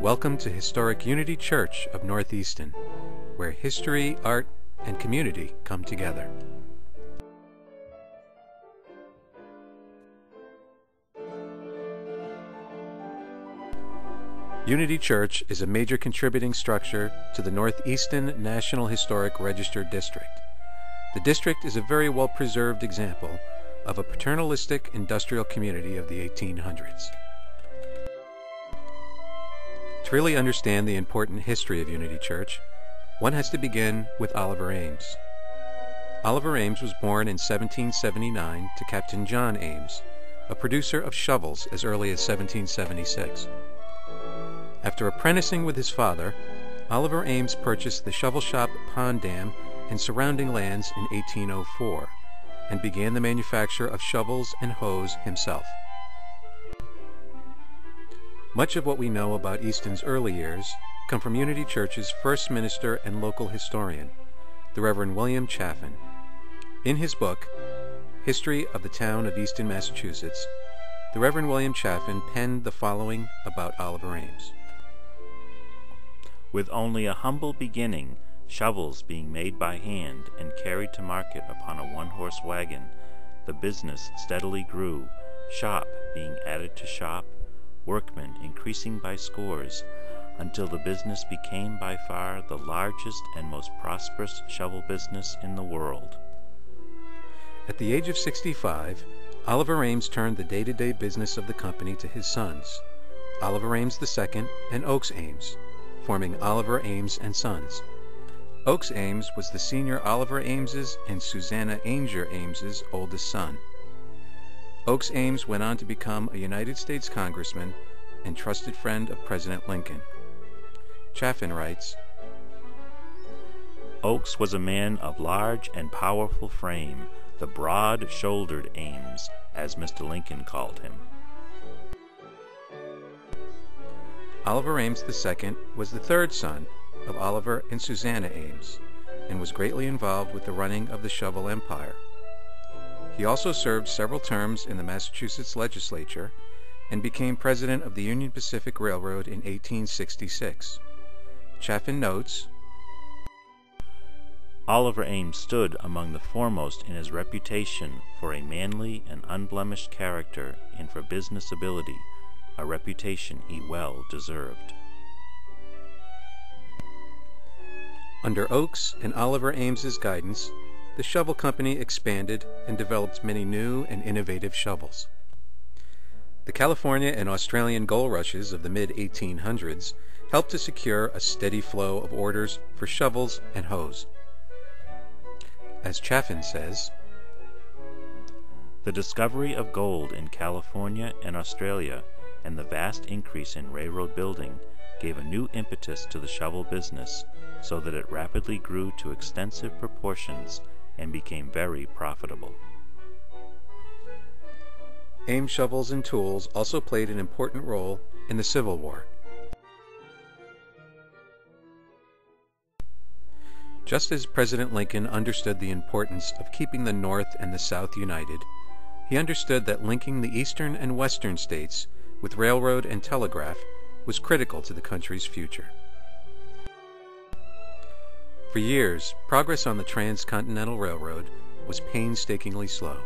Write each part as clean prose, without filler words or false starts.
Welcome to Historic Unity Church of North Easton, where history, art, and community come together. Unity Church is a major contributing structure to the North Easton National Historic Register District. The district is a very well-preserved example of a paternalistic industrial community of the 1800s. To really understand the important history of Unity Church, one has to begin with Oliver Ames. Oliver Ames was born in 1779 to Captain John Ames, a producer of shovels as early as 1776. After apprenticing with his father, Oliver Ames purchased the shovel shop Pond Dam and surrounding lands in 1804 and began the manufacture of shovels and hoes himself. Much of what we know about Easton's early years come from Unity Church's first minister and local historian, the Reverend William Chaffin. In his book, History of the Town of Easton, Massachusetts, the Reverend William Chaffin penned the following about Oliver Ames. With only a humble beginning, shovels being made by hand and carried to market upon a one-horse wagon, the business steadily grew, shop being added to shop, workmen increasing by scores, until the business became by far the largest and most prosperous shovel business in the world. At the age of 65, Oliver Ames turned the day-to-day business of the company to his sons, Oliver Ames II and Oakes Ames, forming Oliver Ames and Sons. Oakes Ames was the senior Oliver Ames's and Susanna Ainger Ames's oldest son. Oakes Ames went on to become a United States congressman and trusted friend of President Lincoln. Chaffin writes, Oakes was a man of large and powerful frame, the broad-shouldered Ames, as Mr. Lincoln called him. Oliver Ames II was the third son of Oliver and Susanna Ames, and was greatly involved with the running of the shovel empire. He also served several terms in the Massachusetts legislature and became president of the Union Pacific Railroad in 1866. Chaffin notes, Oliver Ames stood among the foremost in his reputation for a manly and unblemished character and for business ability, a reputation he well deserved. Under Oakes and Oliver Ames's guidance, the shovel company expanded and developed many new and innovative shovels. The California and Australian gold rushes of the mid-1800s helped to secure a steady flow of orders for shovels and hoes. As Chaffin says, the discovery of gold in California and Australia and the vast increase in railroad building gave a new impetus to the shovel business, so that it rapidly grew to extensive proportions and became very profitable. Ames shovels and tools also played an important role in the Civil War. Just as President Lincoln understood the importance of keeping the North and the South united, he understood that linking the eastern and western states with railroad and telegraph was critical to the country's future. For years, progress on the Transcontinental Railroad was painstakingly slow.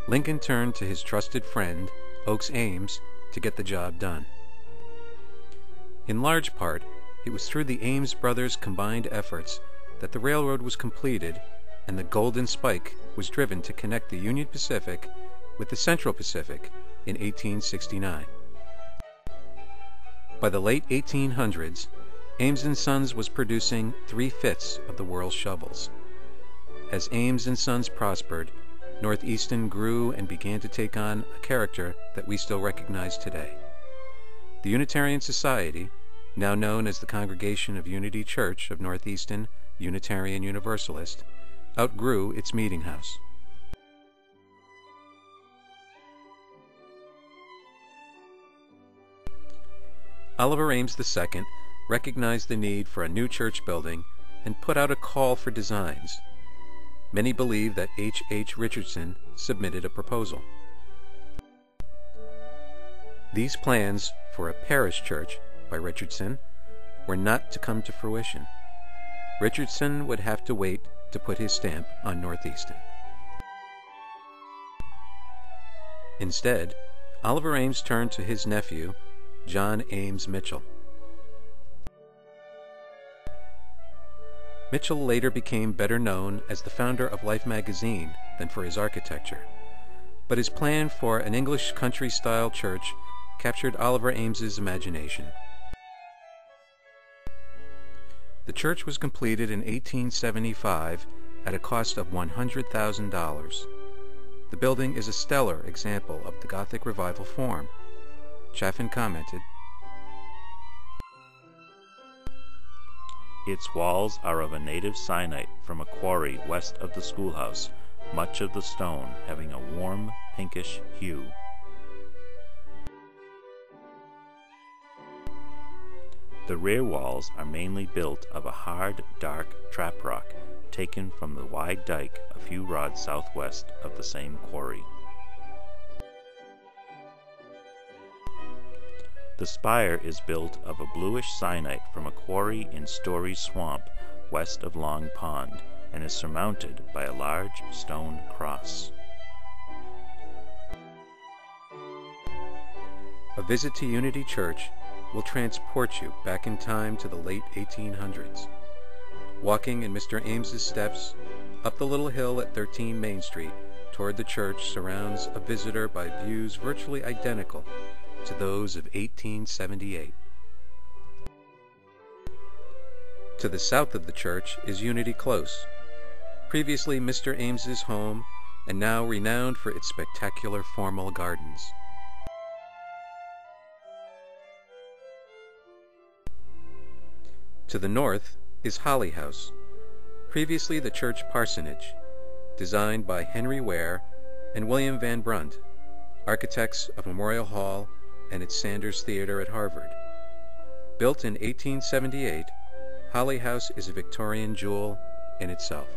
Lincoln turned to his trusted friend, Oakes Ames, to get the job done. In large part, it was through the Ames brothers' combined efforts that the railroad was completed and the Golden Spike was driven to connect the Union Pacific with the Central Pacific in 1869. By the late 1800s, Ames and Sons was producing 3/5 of the world's shovels. As Ames and Sons prospered, North Easton grew and began to take on a character that we still recognize today. The Unitarian Society, now known as the Congregation of Unity Church of North Easton, Unitarian Universalist, outgrew its meeting house. Oliver Ames II recognized the need for a new church building and put out a call for designs. Many believe that H. Richardson submitted a proposal. These plans for a parish church by Richardson were not to come to fruition. Richardson would have to wait to put his stamp on North Easton. Instead, Oliver Ames turned to his nephew, John Ames Mitchell. Mitchell later became better known as the founder of Life magazine than for his architecture, but his plan for an English country-style church captured Oliver Ames's imagination. The church was completed in 1875 at a cost of $100,000. The building is a stellar example of the Gothic Revival form. Chaffin commented, "Its walls are of a native syenite from a quarry west of the schoolhouse, much of the stone having a warm pinkish hue. The rear walls are mainly built of a hard, dark trap rock taken from the wide dike a few rods southwest of the same quarry. The spire is built of a bluish syenite from a quarry in Story Swamp west of Long Pond and is surmounted by a large stone cross." A visit to Unity Church will transport you back in time to the late 1800s. Walking in Mr. Ames's steps up the little hill at 13 Main Street toward the church surrounds a visitor by views virtually identical to those of 1878. To the south of the church is Unity Close, previously Mr. Ames's home and now renowned for its spectacular formal gardens. To the north is Holly House, previously the church parsonage, designed by Henry Ware and William Van Brunt, architects of Memorial Hall and its Sanders Theater at Harvard. Built in 1878, Holly House is a Victorian jewel in itself.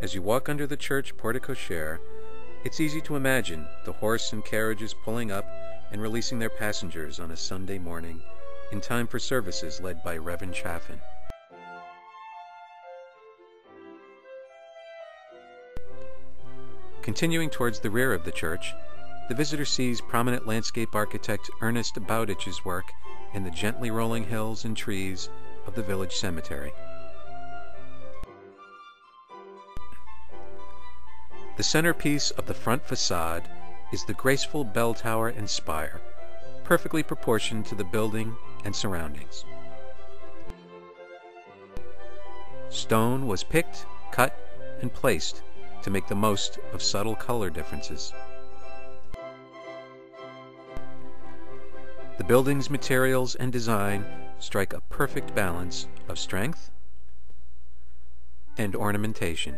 As you walk under the church porte-cochere, it's easy to imagine the horse and carriages pulling up and releasing their passengers on a Sunday morning in time for services led by Reverend Chaffin. Continuing towards the rear of the church, the visitor sees prominent landscape architect Ernest Bowditch's work in the gently rolling hills and trees of the village cemetery. The centerpiece of the front facade is the graceful bell tower and spire, perfectly proportioned to the building and surroundings. Stone was picked, cut, and placed to make the most of subtle color differences. The building's materials and design strike a perfect balance of strength and ornamentation.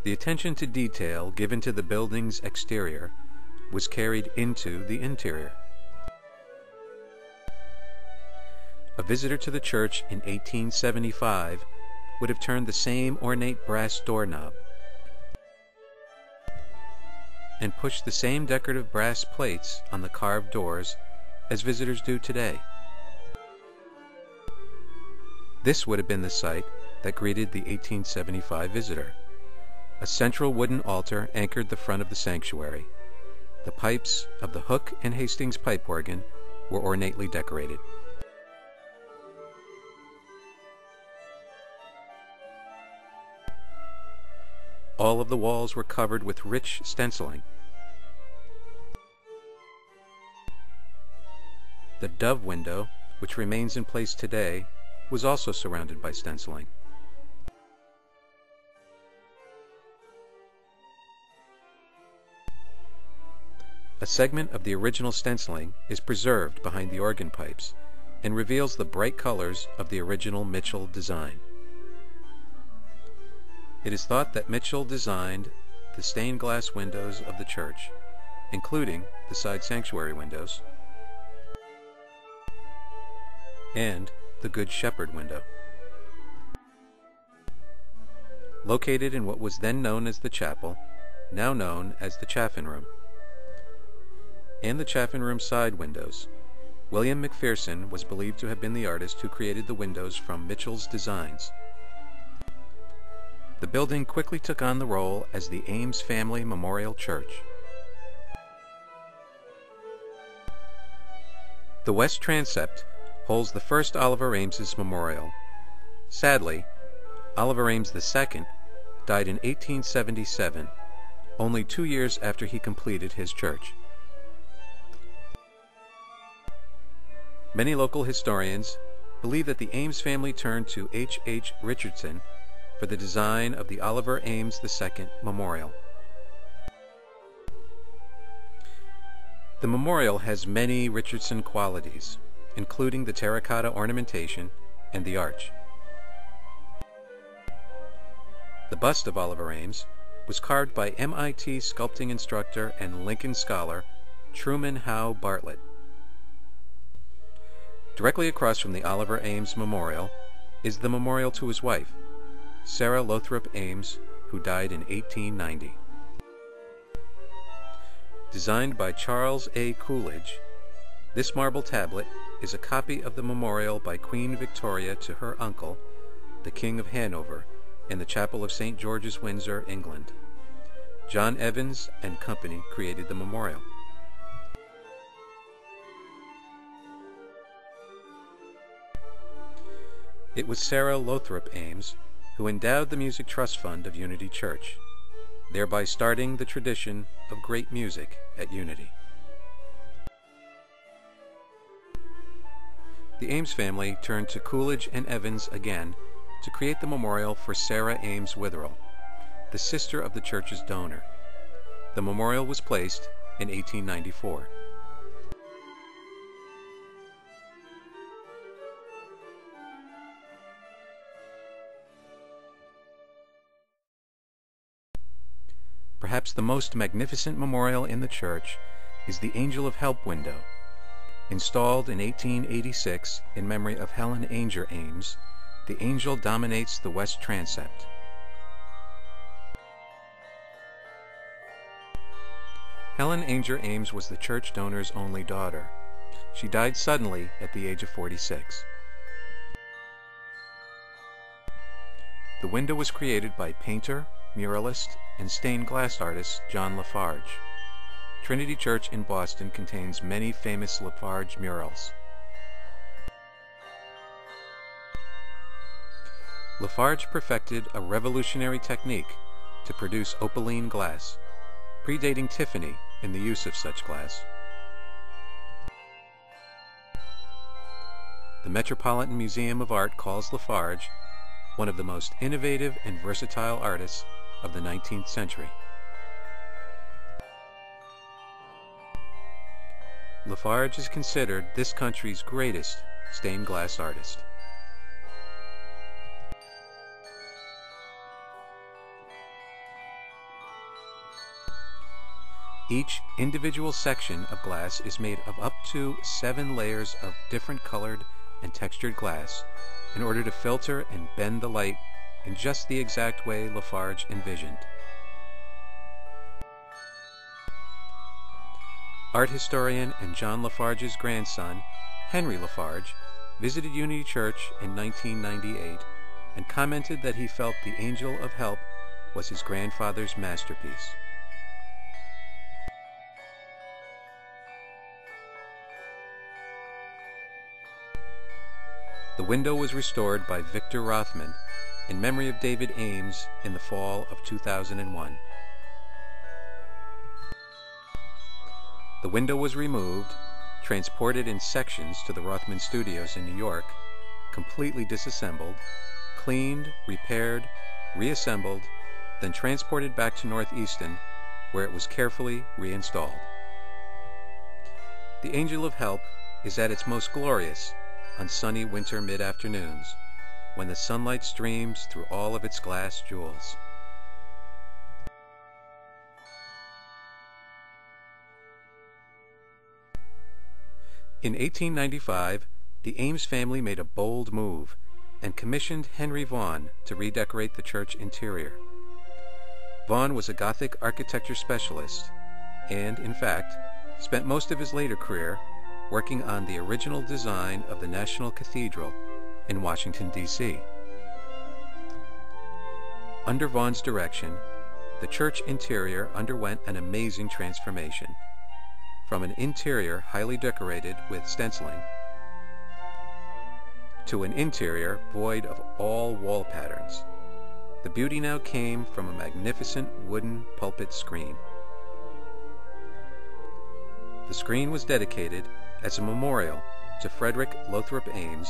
The attention to detail given to the building's exterior was carried into the interior. A visitor to the church in 1875 would have turned the same ornate brass doorknob and pushed the same decorative brass plates on the carved doors as visitors do today. This would have been the site that greeted the 1875 visitor. A central wooden altar anchored the front of the sanctuary. The pipes of the Hook and Hastings pipe organ were ornately decorated. All of the walls were covered with rich stenciling. The dove window, which remains in place today, was also surrounded by stenciling. A segment of the original stenciling is preserved behind the organ pipes and reveals the bright colors of the original Mitchell design. It is thought that Mitchell designed the stained glass windows of the church, including the side sanctuary windows and the Good Shepherd window. located in what was then known as the chapel, now known as the Chaffin room. And the Chaffin room side windows. William McPherson was believed to have been the artist who created the windows from Mitchell's designs. The building quickly took on the role as the Ames Family Memorial Church. The west transept holds the first Oliver Ames's memorial. Sadly, Oliver Ames II died in 1877, only 2 years after he completed his church. Many local historians believe that the Ames family turned to H. H. Richardson for the design of the Oliver Ames II Memorial. The memorial has many Richardson qualities, including the terracotta ornamentation and the arch. The bust of Oliver Ames was carved by MIT sculpting instructor and Lincoln scholar Truman Howe Bartlett. Directly across from the Oliver Ames Memorial is the memorial to his wife, Sarah Lothrop Ames, who died in 1890. Designed by Charles A. Coolidge, this marble tablet is a copy of the memorial by Queen Victoria to her uncle, the King of Hanover, in the Chapel of St. George's, Windsor, England. John Evans and Company created the memorial. It was Sarah Lothrop Ames who endowed the Music Trust Fund of Unity Church, thereby starting the tradition of great music at Unity. The Ames family turned to Coolidge and Evans again to create the memorial for Sarah Ames Witherell, the sister of the church's donor. The memorial was placed in 1894. Perhaps the most magnificent memorial in the church is the Angel of Help window. Installed in 1886 in memory of Helen Ainger Ames, the angel dominates the west transept. Helen Ainger Ames was the church donor's only daughter. She died suddenly at the age of 46. The window was created by painter, muralist, and stained glass artist John Lafarge. Trinity Church in Boston contains many famous Lafarge murals. Lafarge perfected a revolutionary technique to produce opaline glass, predating Tiffany in the use of such glass. The Metropolitan Museum of Art calls Lafarge one of the most innovative and versatile artists of the 19th century. Lafarge is considered this country's greatest stained glass artist. Each individual section of glass is made of up to 7 layers of different colored and textured glass in order to filter and bend the light in just the exact way Lafarge envisioned. Art historian and John Lafarge's grandson, Henry Lafarge, visited Unity Church in 1998 and commented that he felt the Angel of Help was his grandfather's masterpiece. The window was restored by Victor Rothman in memory of David Ames in the fall of 2001. The window was removed, transported in sections to the Rothman Studios in New York, completely disassembled, cleaned, repaired, reassembled, then transported back to North Easton, where it was carefully reinstalled. The Angel of Help is at its most glorious on sunny winter mid-afternoons, when the sunlight streams through all of its glass jewels. In 1895, the Ames family made a bold move and commissioned Henry Vaughan to redecorate the church interior. Vaughan was a Gothic architecture specialist and, in fact, spent most of his later career working on the original design of the National Cathedral in Washington, D.C. Under Vaughan's direction, the church interior underwent an amazing transformation, from an interior highly decorated with stenciling to an interior void of all wall patterns. The beauty now came from a magnificent wooden pulpit screen. The screen was dedicated as a memorial to Frederick Lothrop Ames,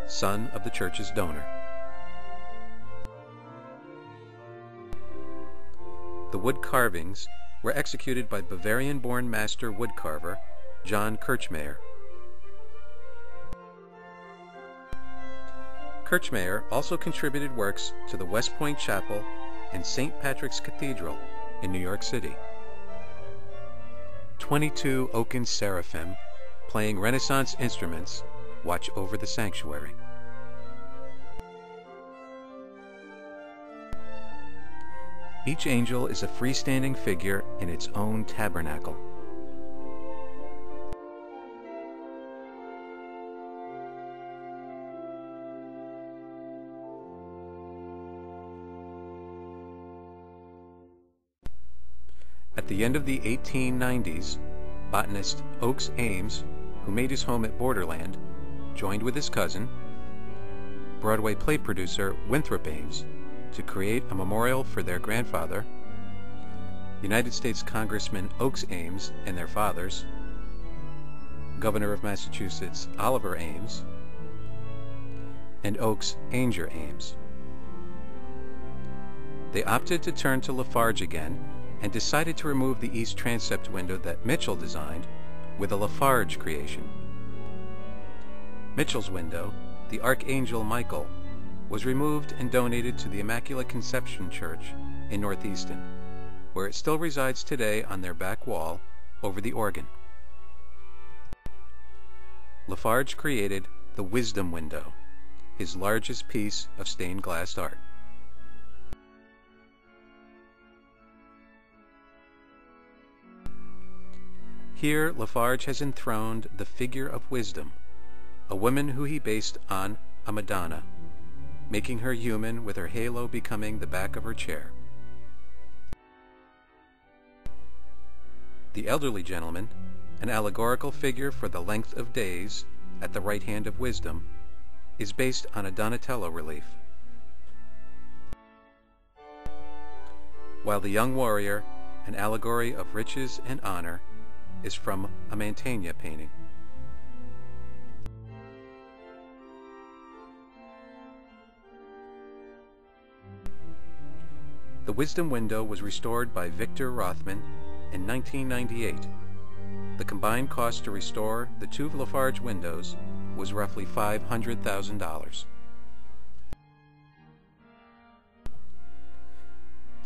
son of the church's donor. The wood carvings were executed by Bavarian-born master woodcarver John Kirchmayer. Kirchmayer also contributed works to the West Point Chapel and St. Patrick's Cathedral in New York City. 22 oaken seraphim, playing Renaissance instruments, watch over the sanctuary. Each angel is a freestanding figure in its own tabernacle. At the end of the 1890s, botanist Oakes Ames, who made his home at Borderland, joined with his cousin, Broadway play producer Winthrop Ames, to create a memorial for their grandfather, United States Congressman Oakes Ames and their fathers, Governor of Massachusetts Oliver Ames, and Oakes' Ainger Ames. They opted to turn to Lafarge again and decided to remove the east transept window that Mitchell designed with a Lafarge creation. Mitchell's window, the Archangel Michael, was removed and donated to the Immaculate Conception Church in North Easton, where it still resides today on their back wall over the organ. Lafarge created the Wisdom Window, his largest piece of stained glass art. Here, Lafarge has enthroned the figure of Wisdom, a woman who he based on a Madonna, making her human with her halo becoming the back of her chair. The elderly gentleman, an allegorical figure for the length of days at the right hand of Wisdom, is based on a Donatello relief. While the young warrior, an allegory of riches and honor, is from a Mantegna painting. The Wisdom Window was restored by Victor Rothman in 1998. The combined cost to restore the two Lafarge windows was roughly $500,000.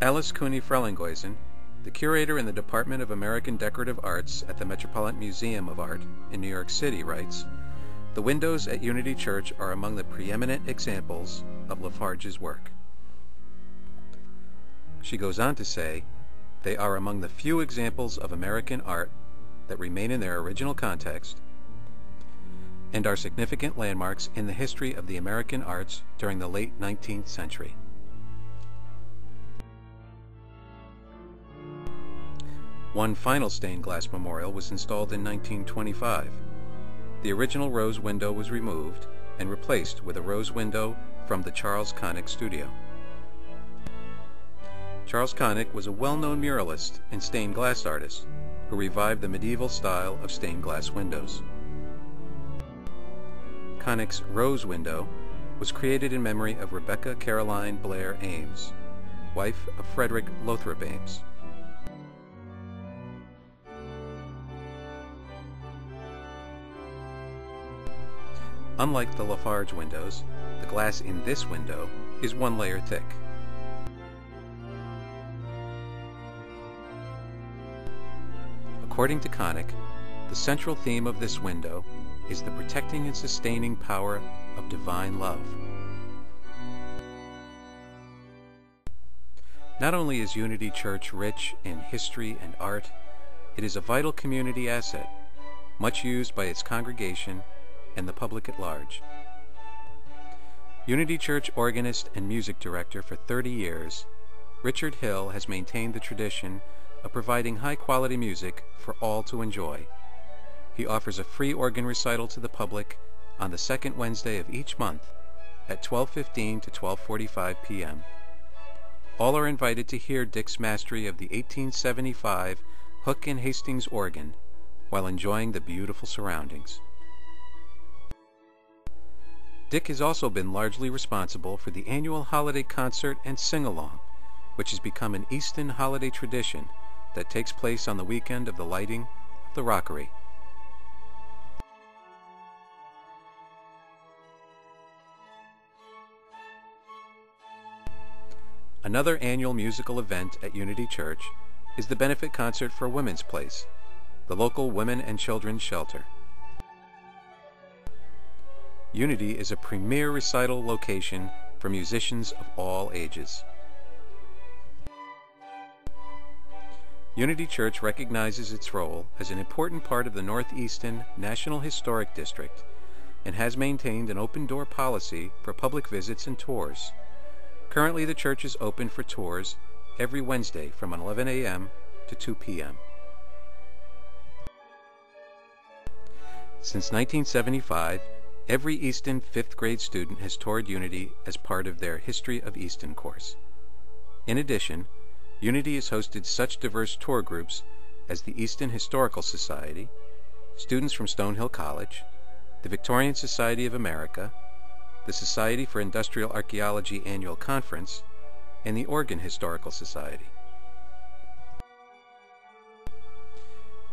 Alice Cooney Frelinghuysen, the curator in the Department of American Decorative Arts at the Metropolitan Museum of Art in New York City, writes, "The windows at Unity Church are among the preeminent examples of Lafarge's work." She goes on to say, "They are among the few examples of American art that remain in their original context and are significant landmarks in the history of the American arts during the late 19th century." One final stained glass memorial was installed in 1925. The original rose window was removed and replaced with a rose window from the Charles Connick studio. Charles Connick was a well-known muralist and stained glass artist who revived the medieval style of stained glass windows. Connick's rose window was created in memory of Rebecca Caroline Blair Ames, wife of Frederick Lothrop Ames. Unlike the Lafarge windows, the glass in this window is one layer thick. According to Connick, the central theme of this window is the protecting and sustaining power of divine love, Not only is Unity Church rich in history and art, it is a vital community asset, much used by its congregation and the public at large. Unity Church organist and music director for 30 years, Richard Hill has maintained the tradition of providing high-quality music for all to enjoy. He offers a free organ recital to the public on the second Wednesday of each month at 12:15 to 12:45 p.m. All are invited to hear Dick's mastery of the 1875 Hook and Hastings organ while enjoying the beautiful surroundings. Dick has also been largely responsible for the annual holiday concert and sing-along, which has become an Easton holiday tradition that takes place on the weekend of the lighting of the rockery. Another annual musical event at Unity Church is the benefit concert for Women's Place, the local women and children's shelter. Unity is a premier recital location for musicians of all ages. Unity Church recognizes its role as an important part of the Northeastern National Historic District and has maintained an open-door policy for public visits and tours. Currently, the church is open for tours every Wednesday from 11 a.m. to 2 p.m. Since 1975, every Easton 5th grade student has toured Unity as part of their History of Easton course. In addition, Unity has hosted such diverse tour groups as the Easton Historical Society, students from Stonehill College, the Victorian Society of America, the Society for Industrial Archaeology Annual Conference, and the Oregon Historical Society.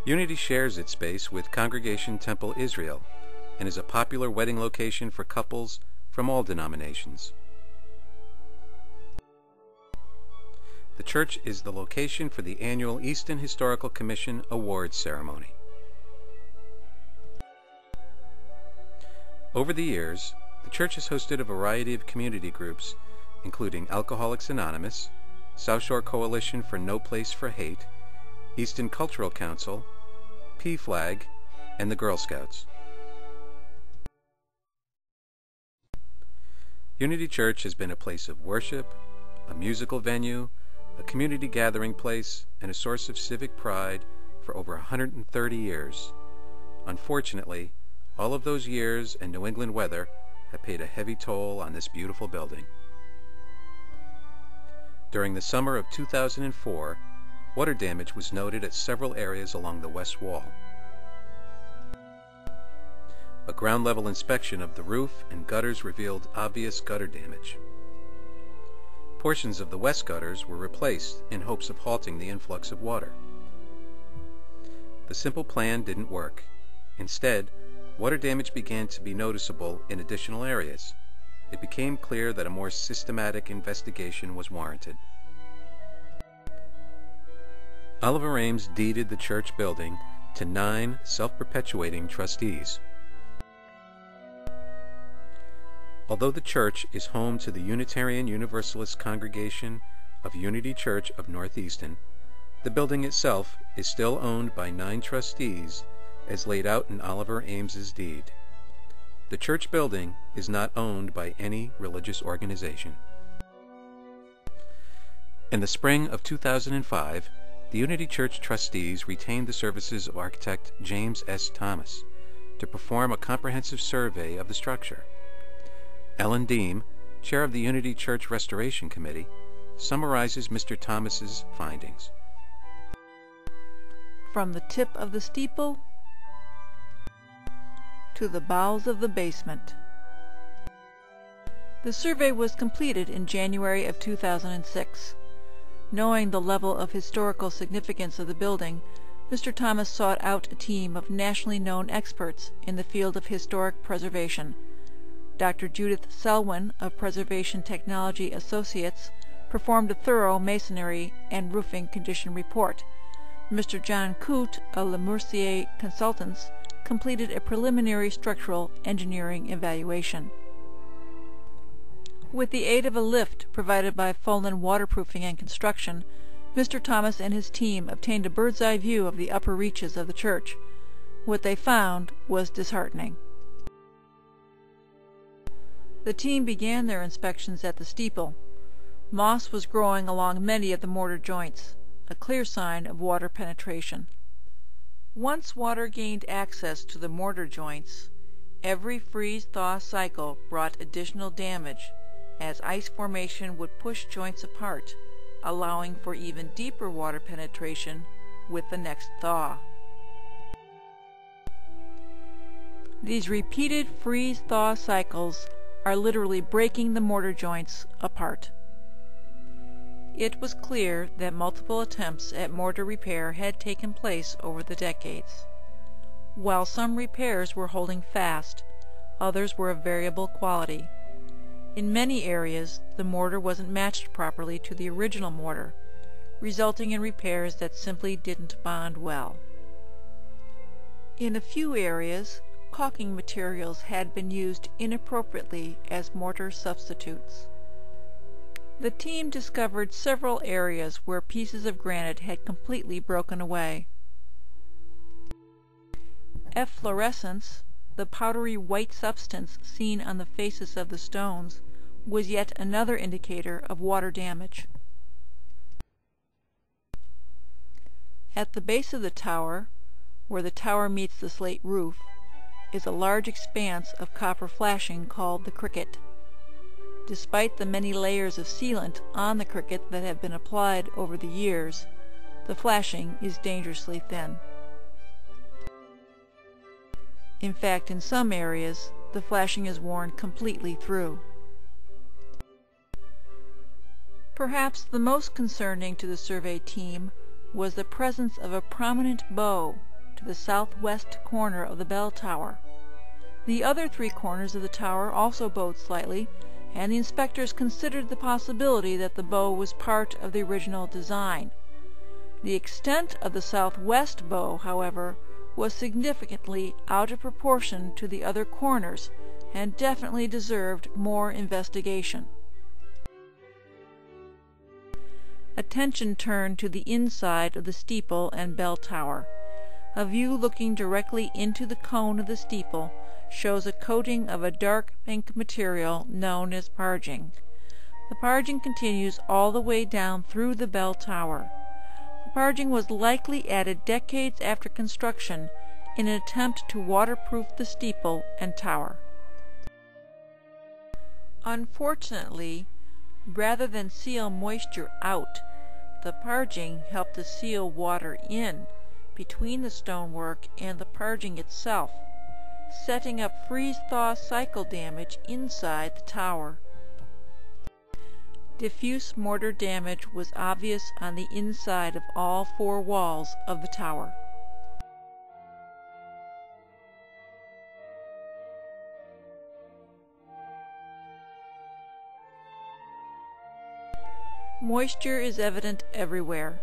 Unity shares its space with Congregation Temple Israel and is a popular wedding location for couples from all denominations. The church is the location for the annual Easton Historical Commission Awards ceremony. Over the years, the church has hosted a variety of community groups, including Alcoholics Anonymous, South Shore Coalition for No Place for Hate, Easton Cultural Council, PFLAG, and the Girl Scouts. Unity Church has been a place of worship, a musical venue, a community gathering place, and a source of civic pride for over 130 years. Unfortunately, all of those years and New England weather have paid a heavy toll on this beautiful building. During the summer of 2004, water damage was noted at several areas along the west wall. A ground-level inspection of the roof and gutters revealed obvious gutter damage. Portions of the west gutters were replaced in hopes of halting the influx of water. The simple plan didn't work. Instead, water damage began to be noticeable in additional areas. It became clear that a more systematic investigation was warranted. Oliver Ames deeded the church building to 9 self-perpetuating trustees. Although the church is home to the Unitarian Universalist congregation of Unity Church of North Easton, the building itself is still owned by 9 trustees as laid out in Oliver Ames's deed. The church building is not owned by any religious organization. In the spring of 2005, the Unity Church trustees retained the services of architect James S. Thomas to perform a comprehensive survey of the structure. Ellen Dehm, chair of the Unity Church Restoration Committee, summarizes Mr. Thomas's findings. From the tip of the steeple to the bowels of the basement. The survey was completed in January of 2006. Knowing the level of historical significance of the building, Mr. Thomas sought out a team of nationally known experts in the field of historic preservation. Dr. Judith Selwyn of Preservation Technology Associates performed a thorough masonry and roofing condition report. Mr. John Coote of Le Mercier Consultants completed a preliminary structural engineering evaluation. With the aid of a lift provided by Fulton Waterproofing and Construction, Mr. Thomas and his team obtained a bird's-eye view of the upper reaches of the church. What they found was disheartening. The team began their inspections at the steeple. Moss was growing along many of the mortar joints, a clear sign of water penetration. Once water gained access to the mortar joints, every freeze-thaw cycle brought additional damage, as ice formation would push joints apart, allowing for even deeper water penetration with the next thaw. These repeated freeze-thaw cycles are literally breaking the mortar joints apart. It was clear that multiple attempts at mortar repair had taken place over the decades. While some repairs were holding fast, others were of variable quality. In many areas, the mortar wasn't matched properly to the original mortar, resulting in repairs that simply didn't bond well. In a few areas, caulking materials had been used inappropriately as mortar substitutes. The team discovered several areas where pieces of granite had completely broken away. Efflorescence, the powdery white substance seen on the faces of the stones, was yet another indicator of water damage. At the base of the tower, where the tower meets the slate roof, is a large expanse of copper flashing called the cricket. Despite the many layers of sealant on the cricket that have been applied over the years, the flashing is dangerously thin. In fact, in some areas, the flashing is worn completely through. Perhaps the most concerning to the survey team was the presence of a prominent bow to the southwest corner of the bell tower. The other three corners of the tower also bowed slightly, and the inspectors considered the possibility that the bow was part of the original design. The extent of the southwest bow, however, was significantly out of proportion to the other corners and definitely deserved more investigation. Attention turned to the inside of the steeple and bell tower. A view looking directly into the cone of the steeple shows a coating of a dark pink material known as parging. The parging continues all the way down through the bell tower. The parging was likely added decades after construction in an attempt to waterproof the steeple and tower. Unfortunately, rather than seal moisture out, the parging helped to seal water in between the stonework and the parging itself, setting up freeze-thaw cycle damage inside the tower. Diffuse mortar damage was obvious on the inside of all four walls of the tower. Moisture is evident everywhere.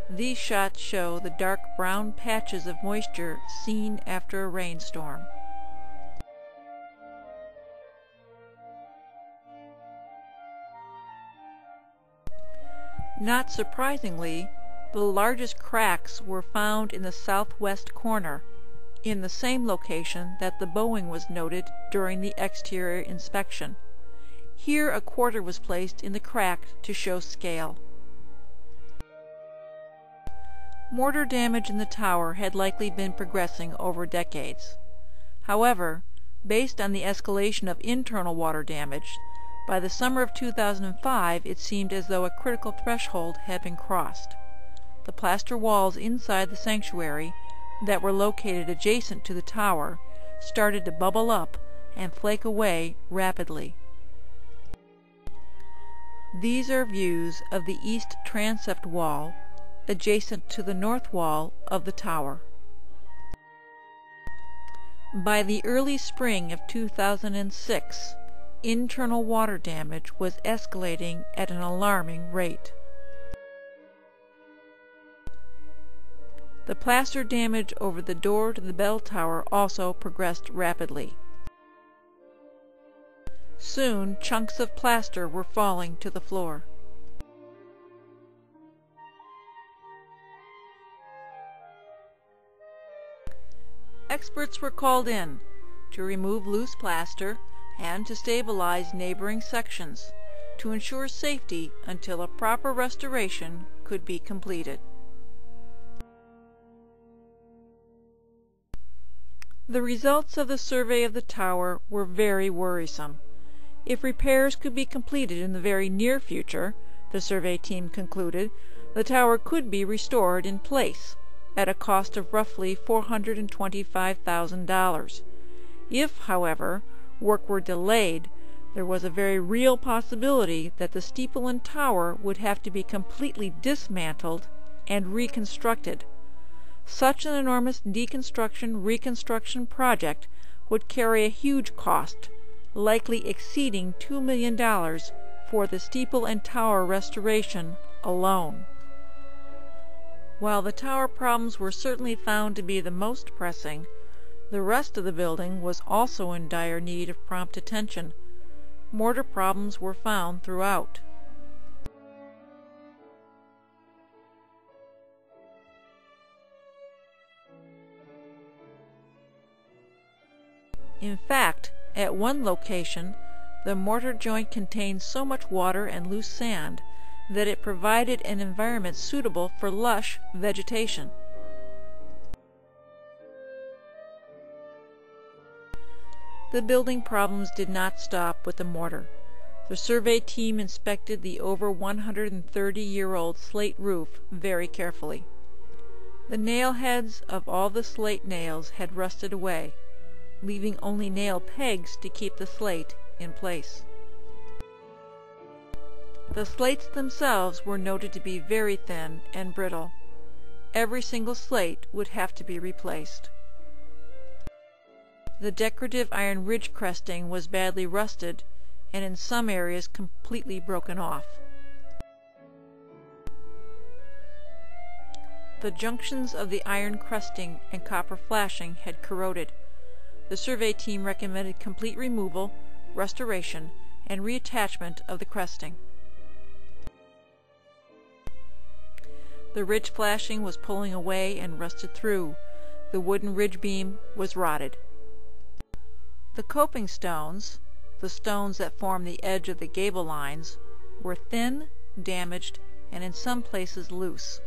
These shots show the dark brown patches of moisture seen after a rainstorm. Not surprisingly, the largest cracks were found in the southwest corner, in the same location that the bowing was noted during the exterior inspection. Here a quarter was placed in the crack to show scale. Mortar damage in the tower had likely been progressing over decades. However, based on the escalation of internal water damage, by the summer of 2005 it seemed as though a critical threshold had been crossed. The plaster walls inside the sanctuary, that were located adjacent to the tower, started to bubble up and flake away rapidly. These are views of the east transept wall, adjacent to the north wall of the tower. By the early spring of 2006, internal water damage was escalating at an alarming rate. The plaster damage over the door to the bell tower also progressed rapidly. Soon chunks of plaster were falling to the floor. Experts were called in to remove loose plaster and to stabilize neighboring sections to ensure safety until a proper restoration could be completed. The results of the survey of the tower were very worrisome. If repairs could be completed in the very near future, the survey team concluded, the tower could be restored in place at a cost of roughly $425,000. If, however, work were delayed, there was a very real possibility that the steeple and tower would have to be completely dismantled and reconstructed. Such an enormous reconstruction project would carry a huge cost, likely exceeding $2 million for the steeple and tower restoration alone. While the tower problems were certainly found to be the most pressing, the rest of the building was also in dire need of prompt attention. Mortar problems were found throughout. In fact, at one location, the mortar joint contained so much water and loose sand that it provided an environment suitable for lush vegetation. The building problems did not stop with the mortar. The survey team inspected the over 130-year-old slate roof very carefully. The nail heads of all the slate nails had rusted away, leaving only nail pegs to keep the slate in place. The slates themselves were noted to be very thin and brittle. Every single slate would have to be replaced. The decorative iron ridge cresting was badly rusted and in some areas completely broken off. The junctions of the iron crusting and copper flashing had corroded. The survey team recommended complete removal, restoration, and reattachment of the cresting. The ridge flashing was pulling away and rusted through. The wooden ridge beam was rotted. The coping stones, the stones that form the edge of the gable lines, were thin, damaged, and in some places loose.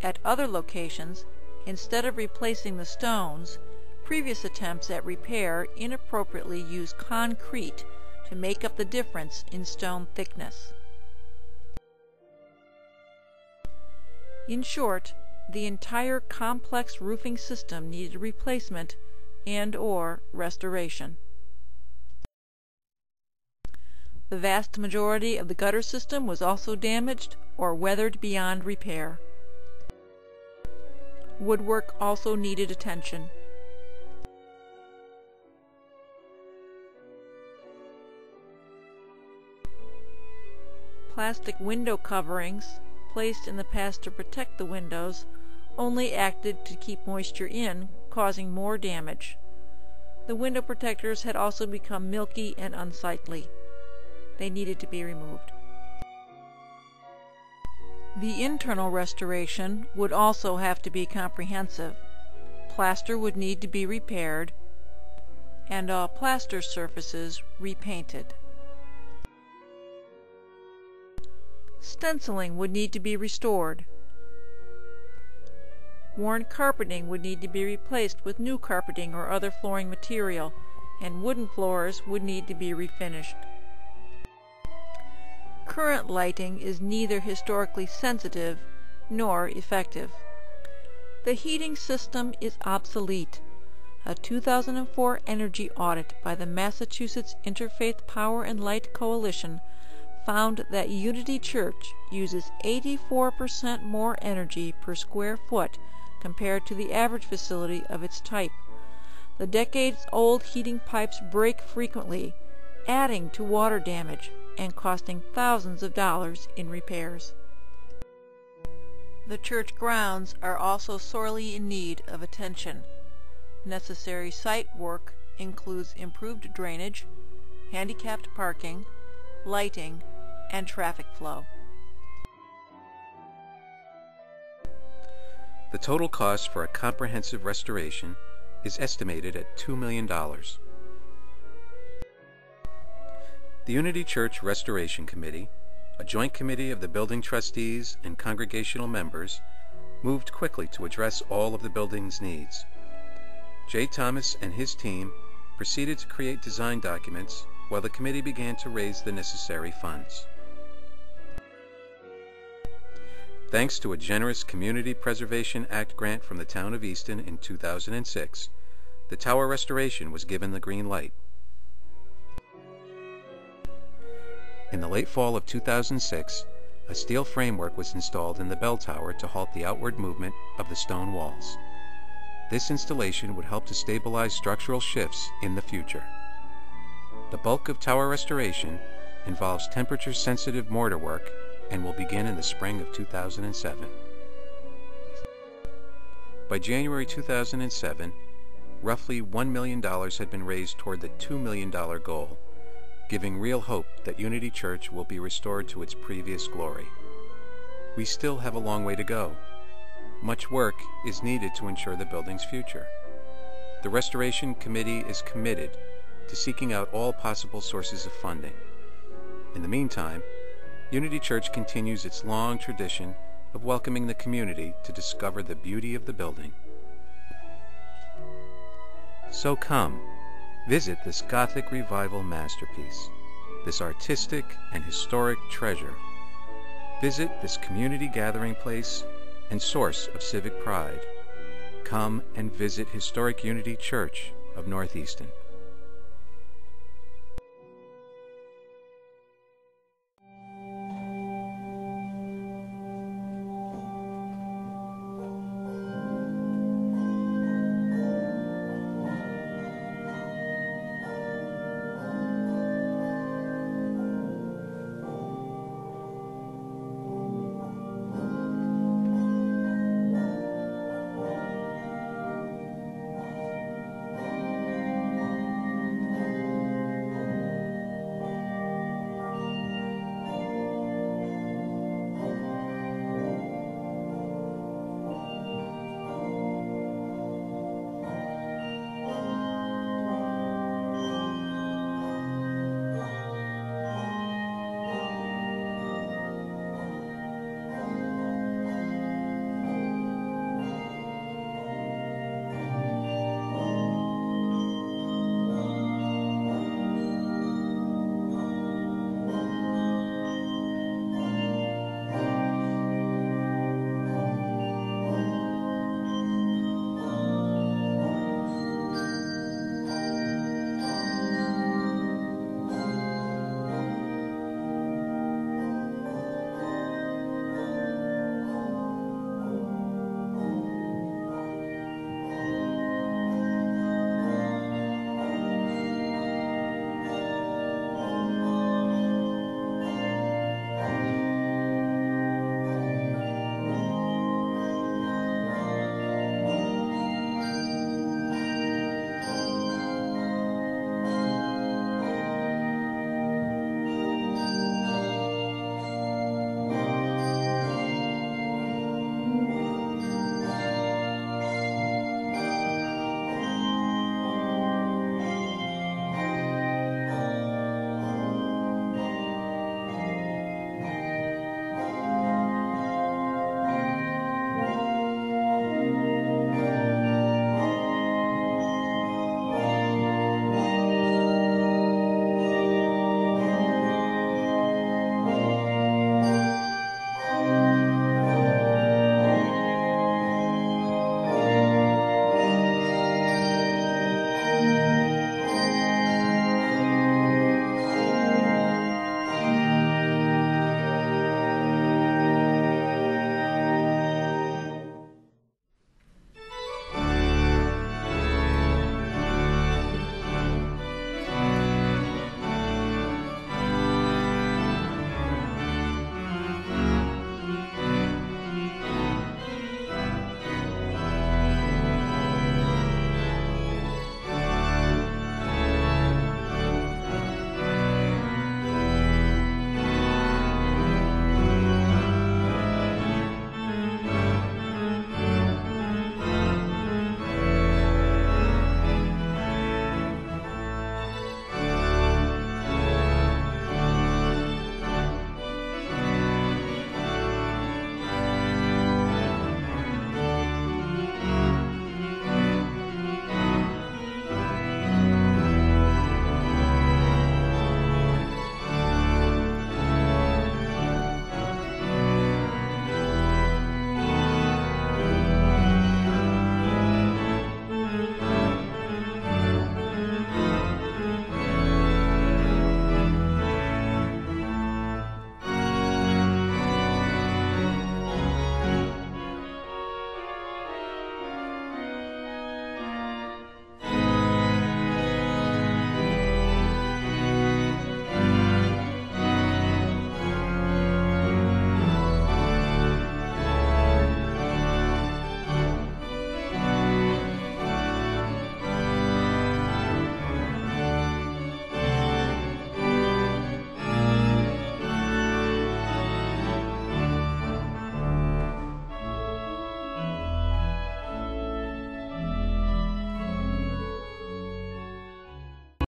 At other locations, instead of replacing the stones, previous attempts at repair inappropriately used concrete to make up the difference in stone thickness. In short, the entire complex roofing system needed replacement and/or restoration. The vast majority of the gutter system was also damaged or weathered beyond repair. Woodwork also needed attention. Plastic window coverings, placed in the past to protect the windows, only acted to keep moisture in, causing more damage. The window protectors had also become milky and unsightly. They needed to be removed. The internal restoration would also have to be comprehensive. Plaster would need to be repaired, and all plaster surfaces repainted. Stenciling would need to be restored. Worn carpeting would need to be replaced with new carpeting or other flooring material, and wooden floors would need to be refinished. Current lighting is neither historically sensitive nor effective. The heating system is obsolete. A 2004 energy audit by the Massachusetts Interfaith Power and Light Coalition found that Unity Church uses 84% more energy per square foot compared to the average facility of its type. The decades-old heating pipes break frequently, adding to water damage and costing thousands of dollars in repairs. The church grounds are also sorely in need of attention. Necessary site work includes improved drainage, handicapped parking, lighting, and traffic flow. The total cost for a comprehensive restoration is estimated at $2 million. The Unity Church Restoration Committee, a joint committee of the building trustees and congregational members, moved quickly to address all of the building's needs. J. Thomas and his team proceeded to create design documents while the committee began to raise the necessary funds. Thanks to a generous Community Preservation Act grant from the town of Easton in 2006, the tower restoration was given the green light. In the late fall of 2006, a steel framework was installed in the bell tower to halt the outward movement of the stone walls. This installation would help to stabilize structural shifts in the future. The bulk of tower restoration involves temperature-sensitive mortar work and will begin in the spring of 2007. By January 2007, roughly $1 million had been raised toward the $2 million goal, giving real hope that Unity Church will be restored to its previous glory. We still have a long way to go. Much work is needed to ensure the building's future. The Restoration Committee is committed to seeking out all possible sources of funding. In the meantime, Unity Church continues its long tradition of welcoming the community to discover the beauty of the building. So come, visit this Gothic Revival masterpiece, this artistic and historic treasure. Visit this community gathering place and source of civic pride. Come and visit Historic Unity Church of North Easton.